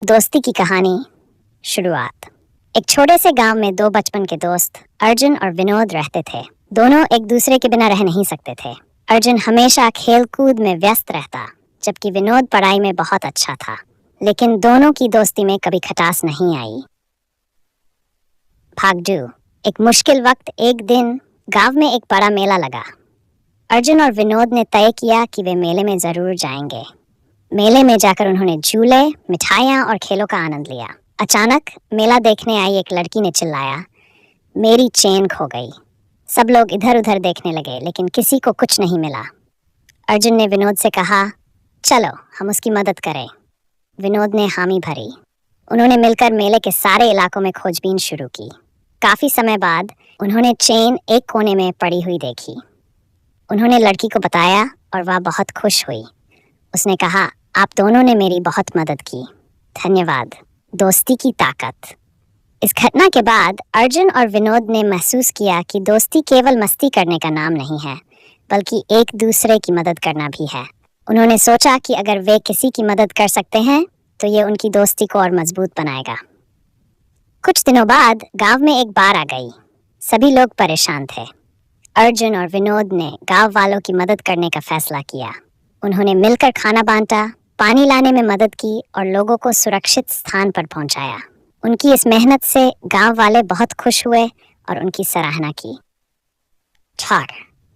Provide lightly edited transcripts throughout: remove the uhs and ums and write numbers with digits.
दोस्ती की कहानी शुरुआत। एक छोटे से गांव में दो बचपन के दोस्त अर्जुन और विनोद रहते थे। दोनों एक दूसरे के बिना रह नहीं सकते थे। अर्जुन हमेशा खेल कूद में व्यस्त रहता, जबकि विनोद पढ़ाई में बहुत अच्छा था। लेकिन दोनों की दोस्ती में कभी खटास नहीं आई। भाग 2। एक मुश्किल वक्त। एक दिन गांव में एक बड़ा मेला लगा। अर्जुन और विनोद ने तय किया कि वे मेले में जरूर जाएंगे। मेले में जाकर उन्होंने झूले, मिठाइयाँ और खेलों का आनंद लिया। अचानक मेला देखने आई एक लड़की ने चिल्लाया, मेरी चेन खो गई। सब लोग इधर उधर देखने लगे, लेकिन किसी को कुछ नहीं मिला। अर्जुन ने विनोद से कहा, चलो हम उसकी मदद करें। विनोद ने हामी भरी। उन्होंने मिलकर मेले के सारे इलाकों में खोजबीन शुरू की। काफी समय बाद उन्होंने चेन एक कोने में पड़ी हुई देखी। उन्होंने लड़की को बताया और वह बहुत खुश हुई। उसने कहा, आप दोनों ने मेरी बहुत मदद की, धन्यवाद। दोस्ती की ताकत। इस घटना के बाद अर्जुन और विनोद ने महसूस किया कि दोस्ती केवल मस्ती करने का नाम नहीं है, बल्कि एक दूसरे की मदद करना भी है। उन्होंने सोचा कि अगर वे किसी की मदद कर सकते हैं तो ये उनकी दोस्ती को और मजबूत बनाएगा। कुछ दिनों बाद गांव में एक बाढ़ आ गई। सभी लोग परेशान थे। अर्जुन और विनोद ने गांव वालों की मदद करने का फैसला किया। उन्होंने मिलकर खाना बांटा, पानी लाने में मदद की और लोगों को सुरक्षित स्थान पर पहुंचाया। उनकी इस मेहनत से गांव वाले बहुत खुश हुए और उनकी सराहना की। 4.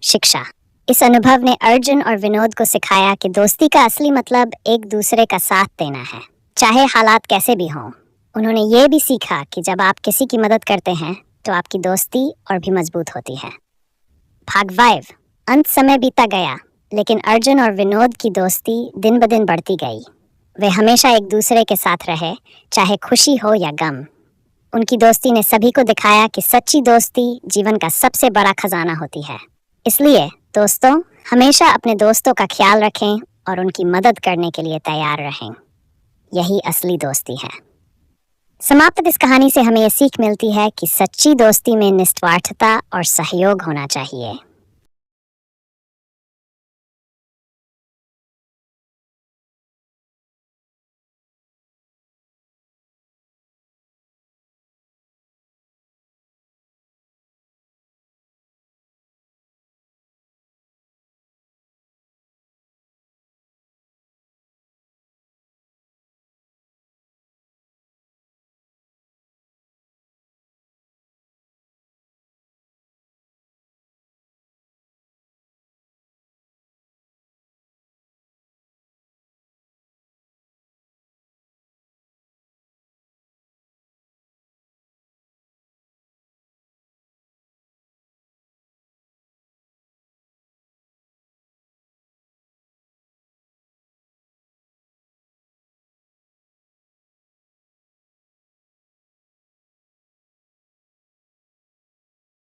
शिक्षा। इस अनुभव ने अर्जुन और विनोद को सिखाया कि दोस्ती का असली मतलब एक दूसरे का साथ देना है, चाहे हालात कैसे भी हों। उन्होंने ये भी सीखा कि जब आप किसी की मदद करते हैं तो आपकी दोस्ती और भी मजबूत होती है। भाग 5। अंत समय बीता गया, लेकिन अर्जुन और विनोद की दोस्ती दिन ब दिन बढ़ती गई। वे हमेशा एक दूसरे के साथ रहे, चाहे खुशी हो या गम। उनकी दोस्ती ने सभी को दिखाया कि सच्ची दोस्ती जीवन का सबसे बड़ा खजाना होती है। इसलिए दोस्तों, हमेशा अपने दोस्तों का ख्याल रखें और उनकी मदद करने के लिए तैयार रहें। यही असली दोस्ती है। समाप्त इस कहानी से हमें ये सीख मिलती है कि सच्ची दोस्ती में निस्वार्थता और सहयोग होना चाहिए।